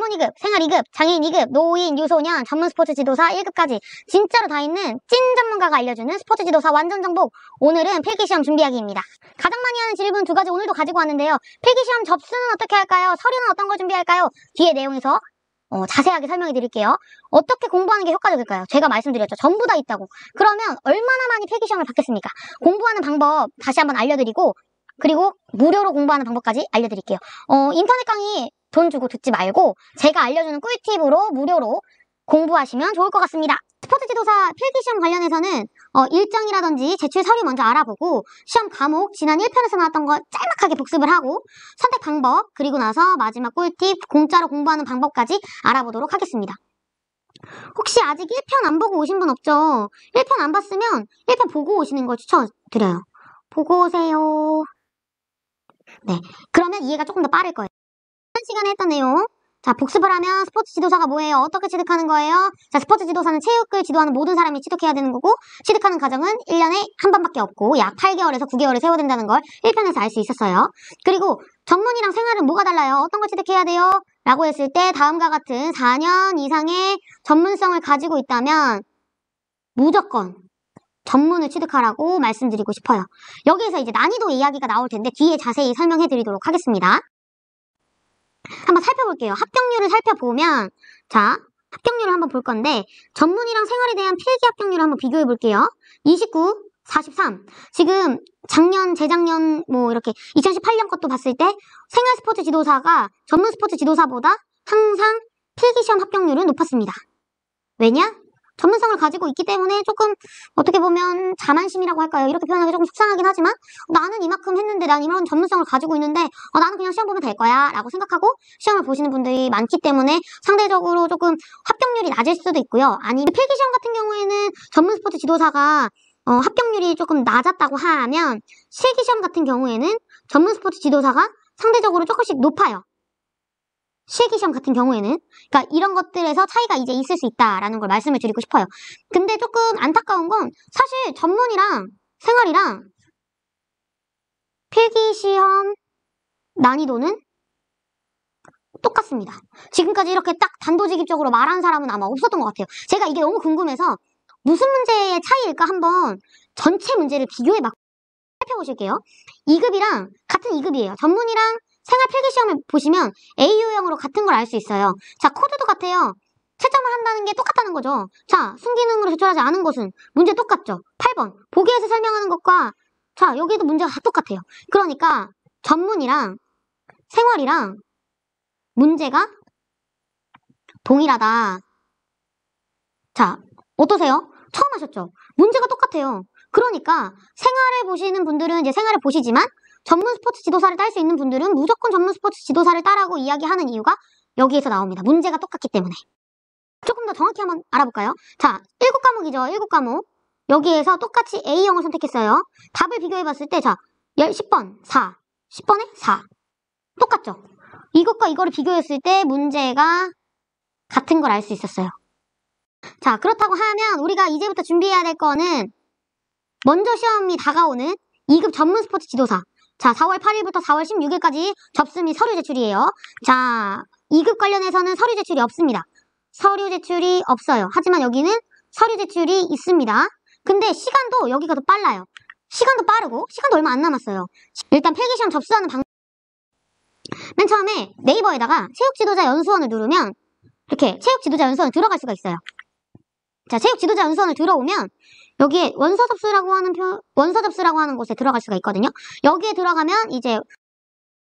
전문 2급, 생활 2급, 장애인 2급, 노인, 유소년, 전문 스포츠 지도사 1급까지 진짜로 다 있는 찐 전문가가 알려주는 스포츠 지도사 완전 정복. 오늘은 필기시험 준비하기입니다. 가장 많이 하는 질문 2가지 오늘도 가지고 왔는데요. 필기시험 접수는 어떻게 할까요? 서류는 어떤 걸 준비할까요? 뒤에 내용에서 자세하게 설명해 드릴게요. 어떻게 공부하는 게 효과적일까요? 제가 말씀드렸죠. 전부 다 있다고. 그러면 얼마나 많이 필기시험을 받겠습니까? 공부하는 방법 다시 한번 알려드리고, 그리고 무료로 공부하는 방법까지 알려드릴게요. 인터넷 강의 돈 주고 듣지 말고 제가 알려주는 꿀팁으로 무료로 공부하시면 좋을 것 같습니다. 스포츠 지도사 필기시험 관련해서는 일정이라든지 제출 서류 먼저 알아보고 시험 과목 지난 1편에서 나왔던 거 짤막하게 복습을 하고 선택 방법, 그리고 나서 마지막 꿀팁 공짜로 공부하는 방법까지 알아보도록 하겠습니다. 혹시 아직 1편 안 보고 오신 분 없죠? 1편 안 봤으면 1편 보고 오시는 걸 추천드려요. 보고 오세요. 네, 그러면 이해가 조금 더 빠를 거예요. 한 시간에 했던 내용, 자, 복습을 하면 스포츠 지도사가 뭐예요? 어떻게 취득하는 거예요? 자, 스포츠 지도사는 체육을 지도하는 모든 사람이 취득해야 되는 거고, 취득하는 과정은 1년에 한 번밖에 없고 약 8개월에서 9개월을 세워야 된다는 걸 1편에서 알 수 있었어요. 그리고 전문이랑 생활은 뭐가 달라요? 어떤 걸 취득해야 돼요? 라고 했을 때 다음과 같은 4년 이상의 전문성을 가지고 있다면 무조건 전문을 취득하라고 말씀드리고 싶어요. 여기에서 이제 난이도 이야기가 나올 텐데 뒤에 자세히 설명해 드리도록 하겠습니다. 한번 살펴볼게요. 합격률을 살펴보면, 자, 합격률을 한번 볼 건데 전문이랑 생활에 대한 필기 합격률을 한번 비교해 볼게요. 29, 43. 지금 작년, 재작년 뭐 이렇게 2018년 것도 봤을 때 생활 스포츠 지도사가 전문 스포츠 지도사보다 항상 필기시험 합격률은 높았습니다. 왜냐? 전문성을 가지고 있기 때문에 조금 어떻게 보면 자만심이라고 할까요? 이렇게 표현하기 조금 속상하긴 하지만 나는 이만큼 했는데 난 이런 전문성을 가지고 있는데 나는 그냥 시험 보면 될 거야 라고 생각하고 시험을 보시는 분들이 많기 때문에 상대적으로 조금 합격률이 낮을 수도 있고요. 아니면 필기시험 같은 경우에는 전문 스포츠 지도사가 합격률이 조금 낮았다고 하면 실기시험 같은 경우에는 전문 스포츠 지도사가 상대적으로 조금씩 높아요. 실기시험 같은 경우에는. 그러니까 이런 것들에서 차이가 이제 있을 수 있다라는 걸 말씀을 드리고 싶어요. 근데 조금 안타까운 건 사실 전문이랑 생활이랑 필기시험 난이도는 똑같습니다. 지금까지 이렇게 딱 단도직입적으로 말한 사람은 아마 없었던 것 같아요. 제가 이게 너무 궁금해서 무슨 문제의 차이일까 한번 전체 문제를 비교해봐 살펴보실게요. 2급이랑 같은 2급이에요. 전문이랑 생활 필기시험을 보시면 A유형으로 같은 걸 알 수 있어요. 자, 코드도 같아요. 채점을 한다는 게 똑같다는 거죠. 자, 순기능으로 제출하지 않은 것은 문제 똑같죠. 8번. 보기에서 설명하는 것과 자, 여기도 문제가 다 똑같아요. 그러니까 전문이랑 생활이랑 문제가 동일하다. 자, 어떠세요? 처음 하셨죠? 문제가 똑같아요. 그러니까 생활을 보시는 분들은 이제 생활을 보시지만 전문 스포츠 지도사를 딸 수 있는 분들은 무조건 전문 스포츠 지도사를 따라고 이야기하는 이유가 여기에서 나옵니다. 문제가 똑같기 때문에. 조금 더 정확히 한번 알아볼까요? 자, 7과목이죠. 7과목. 여기에서 똑같이 A형을 선택했어요. 답을 비교해봤을 때 자, 10번 4, 10번에 4. 똑같죠? 이것과 이거를 비교했을 때 문제가 같은 걸 알 수 있었어요. 자, 그렇다고 하면 우리가 이제부터 준비해야 될 거는 먼저 시험이 다가오는 2급 전문 스포츠 지도사. 자, 4월 8일부터 4월 16일까지 접수 및 서류 제출이에요. 자, 2급 관련해서는 서류 제출이 없습니다. 서류 제출이 없어요. 하지만 여기는 서류 제출이 있습니다. 근데 시간도 여기가 더 빨라요. 시간도 빠르고 시간도 얼마 안 남았어요. 일단 필기시험 접수하는 방법. 맨 처음에 네이버에다가 체육지도자 연수원을 누르면 이렇게 체육지도자 연수원에 들어갈 수가 있어요. 자, 체육지도자 연수원을 들어오면 여기에 원서 접수라고 하는 곳에 들어갈 수가 있거든요. 여기에 들어가면 이제 할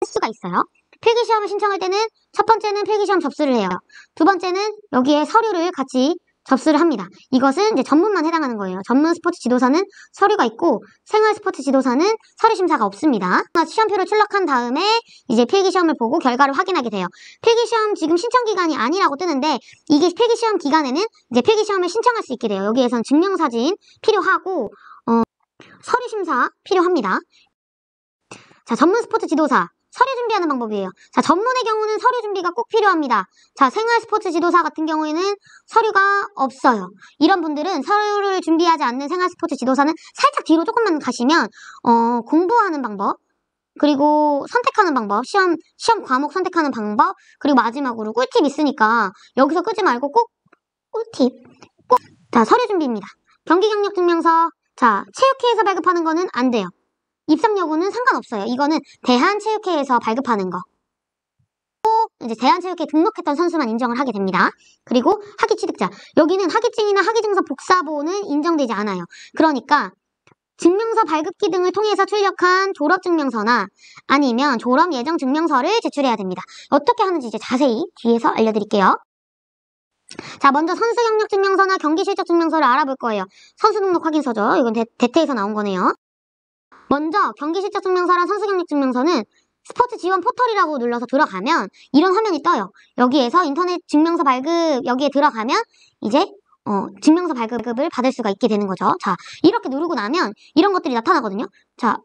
수가 있어요. 필기시험을 신청할 때는 첫 번째는 필기시험 접수를 해요. 두 번째는 여기에 서류를 같이 접수를 합니다. 이것은 이제 전문만 해당하는 거예요. 전문 스포츠 지도사는 서류가 있고 생활 스포츠 지도사는 서류 심사가 없습니다. 시험표를 출력한 다음에 이제 필기시험을 보고 결과를 확인하게 돼요. 필기시험 지금 신청 기간이 아니라고 뜨는데 이게 필기시험 기간에는 이제 필기시험을 신청할 수 있게 돼요. 여기에선 증명사진 필요하고 서류 심사 필요합니다. 자, 전문 스포츠 지도사 서류 준비하는 방법이에요. 자, 전문의 경우는 서류 준비가 꼭 필요합니다. 자, 생활 스포츠 지도사 같은 경우에는 서류가 없어요. 이런 분들은 서류를 준비하지 않는 생활 스포츠 지도사는 살짝 뒤로 조금만 가시면 공부하는 방법 그리고 선택하는 방법, 시험 과목 선택하는 방법, 그리고 마지막으로 꿀팁 있으니까 여기서 끄지 말고 꼭 꿀팁. 자, 서류 준비입니다. 경기 경력 증명서. 자, 체육회에서 발급하는 거는 안 돼요. 입상 여부는 상관없어요. 이거는 대한체육회에서 발급하는 거. 이제 대한체육회에 등록했던 선수만 인정을 하게 됩니다. 그리고 학위 취득자. 여기는 학위증이나 학위증서 복사본은 인정되지 않아요. 그러니까 증명서 발급기 등을 통해서 출력한 졸업증명서나 아니면 졸업 예정 증명서를 제출해야 됩니다. 어떻게 하는지 이제 자세히 뒤에서 알려드릴게요. 자, 먼저 선수 경력 증명서나 경기 실적 증명서를 알아볼 거예요. 선수 등록 확인서죠. 이건 대퇴에서 나온 거네요. 먼저 경기 실적 증명서랑 선수 경력 증명서는 스포츠 지원 포털이라고 눌러서 들어가면 이런 화면이 떠요. 여기에서 인터넷 증명서 발급 여기에 들어가면 이제 증명서 발급을 받을 수가 있게 되는 거죠. 자, 이렇게 누르고 나면 이런 것들이 나타나거든요. 자,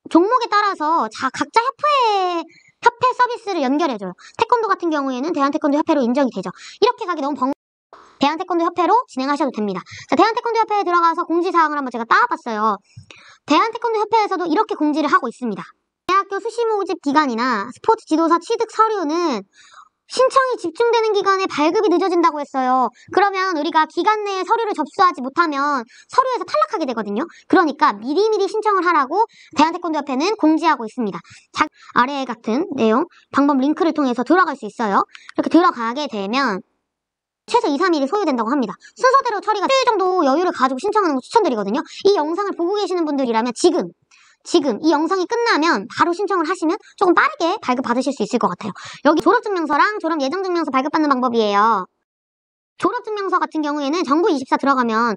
종목에 따라서 각자 협회 서비스를 연결해줘요. 태권도 같은 경우에는 대한태권도협회로 인정이 되죠. 이렇게 가기 너무 대한태권도협회로 진행하셔도 됩니다. 자, 대한태권도협회에 들어가서 공지사항을 한번 제가 따와봤어요. 대한태권도협회에서도 이렇게 공지를 하고 있습니다. 대학교 수시 모집 기간이나 스포츠 지도사 취득 서류는 신청이 집중되는 기간에 발급이 늦어진다고 했어요. 그러면 우리가 기간 내에 서류를 접수하지 못하면 서류에서 탈락하게 되거든요. 그러니까 미리미리 신청을 하라고 대한태권도협회는 공지하고 있습니다. 아래 같은 내용, 방법 링크를 통해서 들어갈 수 있어요. 이렇게 들어가게 되면 최소 2, 3일이 소요된다고 합니다. 순서대로 처리가 일주일 정도 여유를 가지고 신청하는 거 추천드리거든요. 이 영상을 보고 계시는 분들이라면 지금 이 영상이 끝나면 바로 신청을 하시면 조금 빠르게 발급 받으실 수 있을 것 같아요. 여기 졸업증명서랑 졸업 예정증명서 발급받는 방법이에요. 졸업증명서 같은 경우에는 정부24 들어가면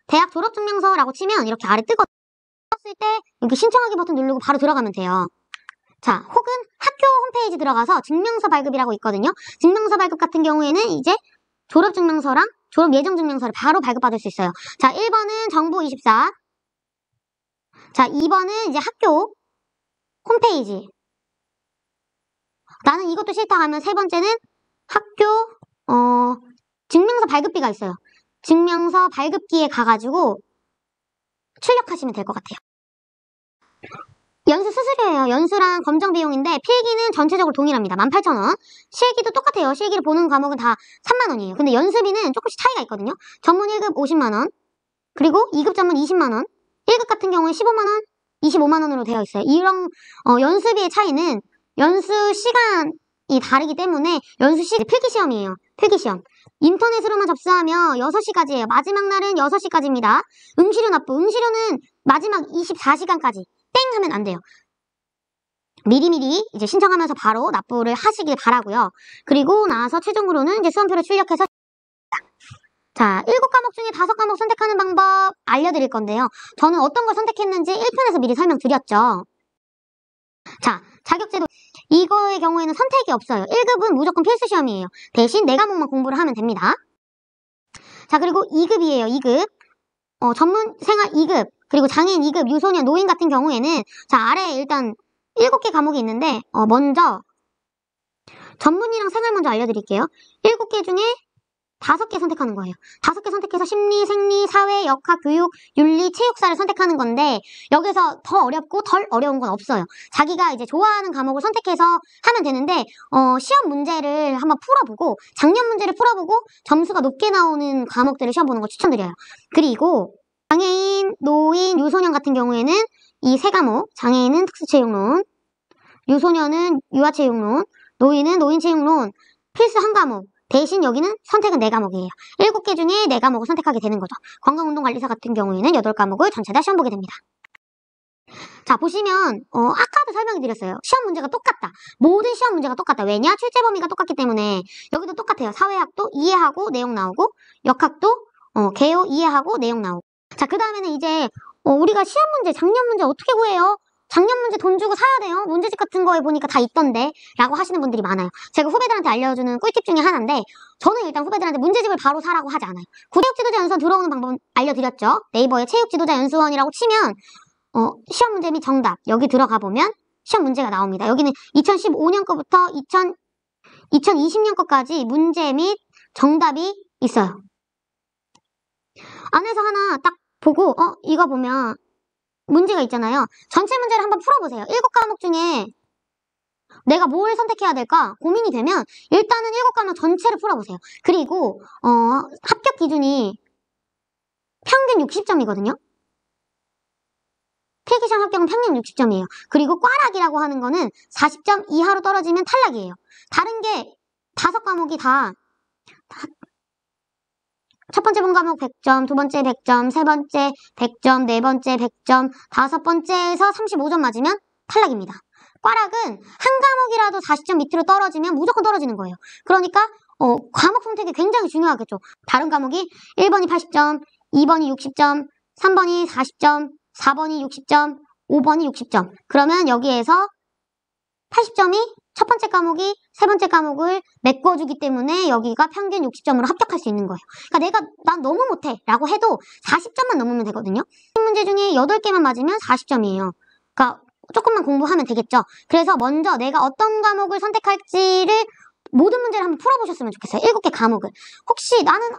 대학 졸업증명서라고 치면 이렇게 아래 뜨거든요. 떴을 때 여기 신청하기 버튼 누르고 바로 들어가면 돼요. 자, 혹은 학교 홈페이지 들어가서 증명서 발급이라고 있거든요. 증명서 발급 같은 경우에는 이제 졸업증명서랑 졸업 예정증명서를 바로 발급받을 수 있어요. 자, 1번은 정부24. 자, 2번은 이제 학교 홈페이지. 나는 이것도 싫다 하면 세 번째는 학교 증명서 발급비가 있어요. 증명서 발급기에 가가지고 출력하시면 될 것 같아요. 연수 수수료예요. 연수랑 검정 비용인데 필기는 전체적으로 동일합니다. 18,000원. 실기도 똑같아요. 실기를 보는 과목은 다 3만원이에요. 근데 연수비는 조금씩 차이가 있거든요. 전문 1급 50만원, 그리고 2급 전문 20만원, 1급 같은 경우에 15만원, 25만원으로 되어 있어요. 이런 연수비의 차이는 연수 시간이 다르기 때문에 필기시험이에요. 필기시험. 인터넷으로만 접수하면 6시까지예요. 마지막 날은 6시까지입니다. 응시료 납부. 응시료는 마지막 24시간까지. 땡 하면 안 돼요. 미리미리 이제 신청하면서 바로 납부를 하시길 바라고요. 그리고 나서 최종으로는 이제 수험표를 출력해서 자, 7과목 중에 5과목 선택하는 방법 알려드릴 건데요. 저는 어떤 걸 선택했는지 1편에서 미리 설명드렸죠. 자, 자격제도 이거의 경우에는 선택이 없어요. 1급은 무조건 필수 시험이에요. 대신 4과목만 공부를 하면 됩니다. 자, 그리고 2급이에요. 2급. 전문 생활 2급, 그리고 장애인 2급, 유소년, 노인 같은 경우에는 자, 아래에 일단 7개 과목이 있는데 먼저 전문이랑 생활 먼저 알려드릴게요. 7개 중에 5개 선택하는 거예요. 5개 선택해서 심리, 생리, 사회, 역학, 교육, 윤리, 체육사를 선택하는 건데 여기서 더 어렵고 덜 어려운 건 없어요. 자기가 이제 좋아하는 과목을 선택해서 하면 되는데 시험 문제를 한번 풀어보고 작년 문제를 풀어보고 점수가 높게 나오는 과목들을 시험 보는 걸 추천드려요. 그리고 장애인, 노인, 유소년 같은 경우에는 이 3과목, 장애인은 특수체육론, 유소년은 유아체육론, 노인은 노인체육론, 필수 1과목. 대신 여기는 선택은 4과목이에요. 7개 중에 4과목을 선택하게 되는 거죠. 건강운동관리사 같은 경우에는 8과목을 전체 다 시험 보게 됩니다. 자, 보시면 아까도 설명해 드렸어요. 시험 문제가 똑같다. 모든 시험 문제가 똑같다. 왜냐? 출제 범위가 똑같기 때문에 여기도 똑같아요. 사회학도 이해하고 내용 나오고, 역학도 개요 이해하고 내용 나오고. 자, 그 다음에는 이제 우리가 시험 문제, 작년 문제 어떻게 구해요? 작년 문제 돈 주고 사야 돼요? 문제집 같은 거에 보니까 다 있던데 라고 하시는 분들이 많아요. 제가 후배들한테 알려주는 꿀팁 중에 하나인데 저는 일단 후배들한테 문제집을 바로 사라고 하지 않아요. 구체육지도자 연수원 들어오는 방법 알려드렸죠. 네이버에 체육지도자 연수원이라고 치면 시험 문제 및 정답 여기 들어가 보면 시험 문제가 나옵니다. 여기는 2015년 거부터 2020년 거까지 문제 및 정답이 있어요. 안에서 하나 딱 보고 이거 보면 문제가 있잖아요. 전체 문제를 한번 풀어보세요. 7과목 중에 내가 뭘 선택해야 될까 고민이 되면 일단은 7과목 전체를 풀어보세요. 그리고 합격 기준이 평균 60점이거든요. 필기시험 합격은 평균 60점이에요. 그리고 꽈락이라고 하는 거는 40점 이하로 떨어지면 탈락이에요. 다른 게 5과목이 다 첫 번째 본과목 100점, 두 번째 100점, 세 번째 100점, 네 번째 100점, 다섯 번째에서 35점 맞으면 탈락입니다. 꽈락은 한 과목이라도 40점 밑으로 떨어지면 무조건 떨어지는 거예요. 그러니까 과목 선택이 굉장히 중요하겠죠. 다른 과목이 1번이 80점, 2번이 60점, 3번이 40점, 4번이 60점, 5번이 60점. 그러면 여기에서 80점이 첫 번째 과목이 세 번째 과목을 메꿔주기 때문에 여기가 평균 60점으로 합격할 수 있는 거예요. 그러니까 난 너무 못해 라고 해도 40점만 넘으면 되거든요. 문제 중에 8개만 맞으면 40점이에요. 그러니까 조금만 공부하면 되겠죠. 그래서 먼저 내가 어떤 과목을 선택할지를 모든 문제를 한번 풀어보셨으면 좋겠어요. 7개 과목을. 혹시 나는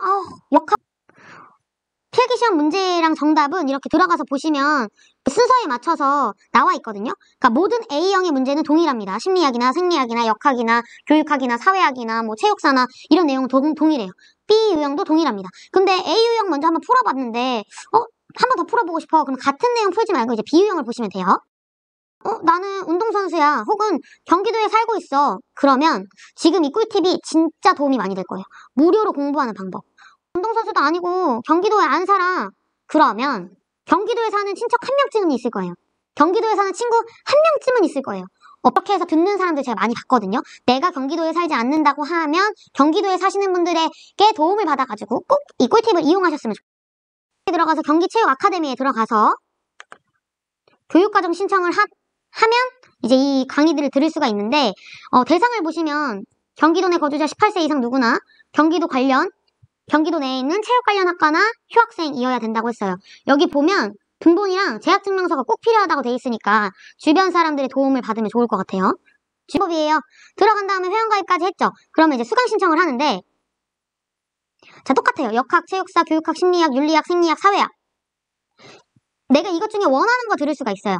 필기시험 문제랑 정답은 이렇게 들어가서 보시면 순서에 맞춰서 나와 있거든요. 그러니까 모든 A형의 문제는 동일합니다. 심리학이나 생리학이나 역학이나 교육학이나 사회학이나 뭐 체육사나 이런 내용은 동일해요. B 유형도 동일합니다. 근데 A 유형 먼저 한번 풀어봤는데 한 번 더 풀어보고 싶어. 그럼 같은 내용 풀지 말고 이제 B 유형을 보시면 돼요. 나는 운동선수야. 혹은 경기도에 살고 있어. 그러면 지금 이 꿀팁이 진짜 도움이 많이 될 거예요. 무료로 공부하는 방법. 운동선수도 아니고 경기도에 안 살아. 그러면 경기도에 사는 친척 한 명쯤은 있을 거예요. 경기도에 사는 친구 한 명쯤은 있을 거예요. 어떻게 해서 듣는 사람들 제가 많이 봤거든요. 내가 경기도에 살지 않는다고 하면 경기도에 사시는 분들에게 도움을 받아가지고 꼭 이 꿀팁을 이용하셨으면 좋겠어요. 들어가서 경기체육 아카데미에 들어가서 교육과정 신청을 하면 이제 이 강의들을 들을 수가 있는데 대상을 보시면 경기도 내 거주자 18세 이상 누구나 경기도 내에 있는 체육 관련 학과나 휴학생이어야 된다고 했어요. 여기 보면 등본이랑 재학증명서가 꼭 필요하다고 돼 있으니까 주변 사람들의 도움을 받으면 좋을 것 같아요. 주법이에요. 들어간 다음에 회원가입까지 했죠. 그러면 이제 수강 신청을 하는데 자, 똑같아요. 역학, 체육사, 교육학, 심리학, 윤리학, 생리학, 사회학. 내가 이것 중에 원하는 거 들을 수가 있어요.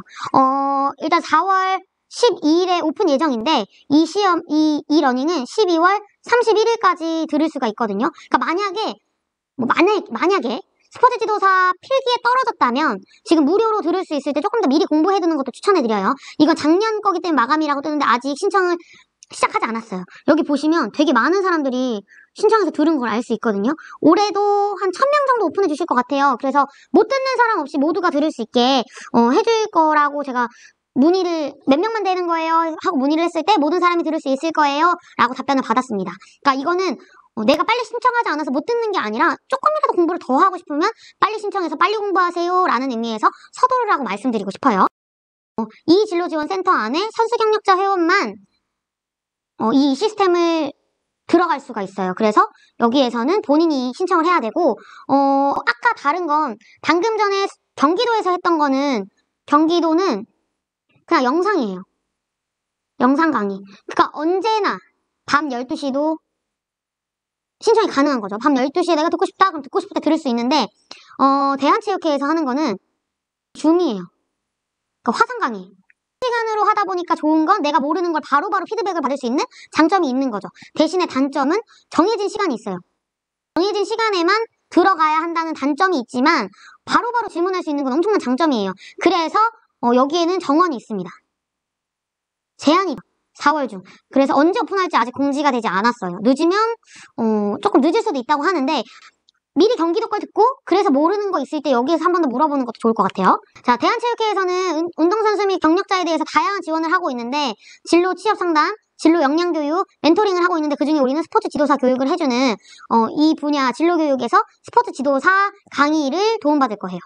일단 4월 12일에 오픈 예정인데 이 러닝은 12월 31일까지 들을 수가 있거든요. 그러니까 만약에 스포츠 지도사 필기에 떨어졌다면 지금 무료로 들을 수 있을 때 조금 더 미리 공부해두는 것도 추천해드려요. 이건 작년 거기 때문에 마감이라고 뜨는데 아직 신청을 시작하지 않았어요. 여기 보시면 되게 많은 사람들이 신청해서 들은 걸 알 수 있거든요. 올해도 한 1000명 정도 오픈해 주실 것 같아요. 그래서 못 듣는 사람 없이 모두가 들을 수 있게 해줄 거라고 제가 문의를 몇 명만 되는 거예요 하고 문의를 했을 때 모든 사람이 들을 수 있을 거예요 라고 답변을 받았습니다. 그러니까 이거는 내가 빨리 신청하지 않아서 못 듣는 게 아니라 조금이라도 공부를 더 하고 싶으면 빨리 신청해서 빨리 공부하세요 라는 의미에서 서두르라고 라고 말씀드리고 싶어요. 이 진로지원센터 안에 선수 경력자 회원만 이 시스템을 들어갈 수가 있어요. 그래서 여기에서는 본인이 신청을 해야 되고 아까 다른 건 방금 전에 경기도에서 했던 거는 경기도는 그냥 영상이에요. 영상 강의. 그러니까 언제나 밤 12시도 신청이 가능한 거죠. 밤 12시에 내가 듣고 싶다 그럼 듣고 싶을 때 들을 수 있는데 대한체육회에서 하는 거는 줌이에요. 그러니까 화상 강의. 시간으로 하다 보니까 좋은 건 내가 모르는 걸 바로바로 피드백을 받을 수 있는 장점이 있는 거죠. 대신에 단점은 정해진 시간이 있어요. 정해진 시간에만 들어가야 한다는 단점이 있지만 바로바로 질문할 수 있는 건 엄청난 장점이에요. 그래서 여기에는 정원이 있습니다. 제한이 4월 중. 그래서 언제 오픈할지 아직 공지가 되지 않았어요. 늦으면 조금 늦을 수도 있다고 하는데 미리 경기도 걸 듣고 그래서 모르는 거 있을 때 여기에서 한 번 더 물어보는 것도 좋을 것 같아요. 자, 대한체육회에서는 운동선수 및 경력자에 대해서 다양한 지원을 하고 있는데 진로 취업 상담, 진로 역량 교육, 멘토링을 하고 있는데 그중에 우리는 스포츠 지도사 교육을 해주는 이 분야 진로 교육에서 스포츠 지도사 강의를 도움받을 거예요.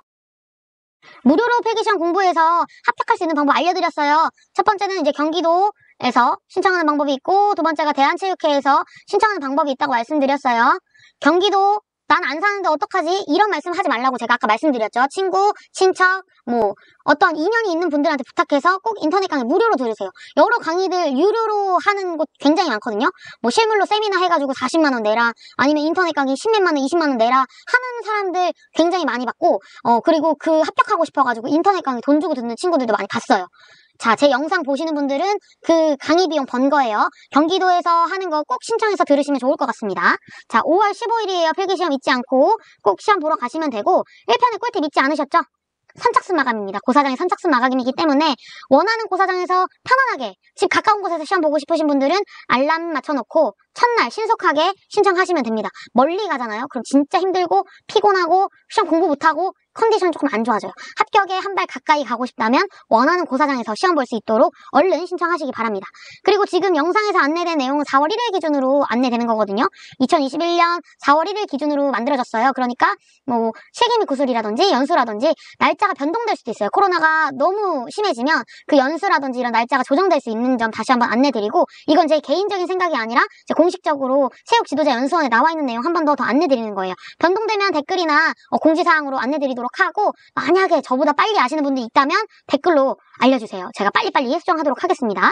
무료로 필기시험 공부해서 합격할 수 있는 방법 알려드렸어요. 첫 번째는 이제 경기도에서 신청하는 방법이 있고 두 번째가 대한체육회에서 신청하는 방법이 있다고 말씀드렸어요. 경기도 난 안 사는데 어떡하지? 이런 말씀 하지 말라고 제가 아까 말씀드렸죠. 친구, 친척, 뭐 어떤 인연이 있는 분들한테 부탁해서 꼭 인터넷 강의 무료로 들으세요. 여러 강의들 유료로 하는 곳 굉장히 많거든요. 뭐 실물로 세미나 해가지고 40만 원 내라, 아니면 인터넷 강의 10몇만 원, 20만 원 내라 하는 사람들 굉장히 많이 봤고, 그리고 그 합격하고 싶어가지고 인터넷 강의 돈 주고 듣는 친구들도 많이 봤어요. 자, 제 영상 보시는 분들은 그 강의 비용 번 거예요. 경기도에서 하는 거 꼭 신청해서 들으시면 좋을 것 같습니다. 자, 5월 15일이에요. 필기시험 잊지 않고 꼭 시험 보러 가시면 되고, 1편의 꿀팁 잊지 않으셨죠? 선착순 마감입니다. 고사장이 선착순 마감이기 때문에 원하는 고사장에서 편안하게 집 가까운 곳에서 시험 보고 싶으신 분들은 알람 맞춰놓고 첫날 신속하게 신청하시면 됩니다. 멀리 가잖아요. 그럼 진짜 힘들고 피곤하고 시험 공부 못하고 컨디션이 조금 안 좋아져요. 합격에 한 발 가까이 가고 싶다면 원하는 고사장에서 시험 볼 수 있도록 얼른 신청하시기 바랍니다. 그리고 지금 영상에서 안내된 내용은 4월 1일 기준으로 안내되는 거거든요. 2021년 4월 1일 기준으로 만들어졌어요. 그러니까 뭐 실기 및 구술이라든지 연수라든지 날짜가 변동될 수도 있어요. 코로나가 너무 심해지면 그 연수라든지 이런 날짜가 조정될 수 있는 점 다시 한번 안내드리고, 이건 제 개인적인 생각이 아니라 공식적으로 체육지도자연수원에 나와 있는 내용 한 번 더 안내드리는 거예요. 변동되면 댓글이나 공지사항으로 안내드리도록 하고, 만약에 저보다 빨리 아시는 분들이 있다면 댓글로 알려주세요. 제가 빨리빨리 수정하도록 하겠습니다.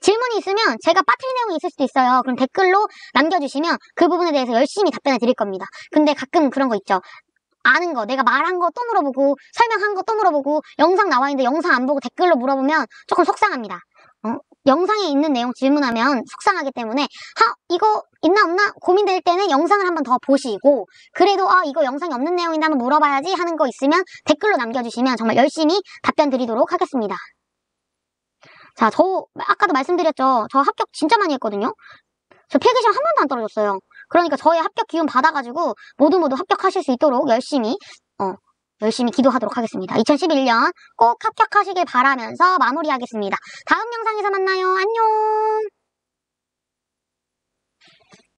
질문이 있으면 제가 빠뜨린 내용이 있을 수도 있어요. 그럼 댓글로 남겨주시면 그 부분에 대해서 열심히 답변을 드릴 겁니다. 근데 가끔 그런 거 있죠. 아는 거, 내가 말한 거 또 물어보고 설명한 거 또 물어보고 영상 나와 있는데 영상 안 보고 댓글로 물어보면 조금 속상합니다. 영상에 있는 내용 질문하면 속상하기 때문에 이거 있나 없나 고민될 때는 영상을 한번 더 보시고, 그래도 이거 영상이 없는 내용인데 한번 물어봐야지 하는 거 있으면 댓글로 남겨주시면 정말 열심히 답변 드리도록 하겠습니다. 자, 저 아까도 말씀드렸죠. 저 합격 진짜 많이 했거든요. 저 필기시험 한 번도 안 떨어졌어요. 그러니까 저의 합격 기운 받아가지고 모두 합격하실 수 있도록 열심히 기도하도록 하겠습니다. 2011년 꼭 합격하시길 바라면서 마무리하겠습니다. 다음 영상에서 만나요. 안녕.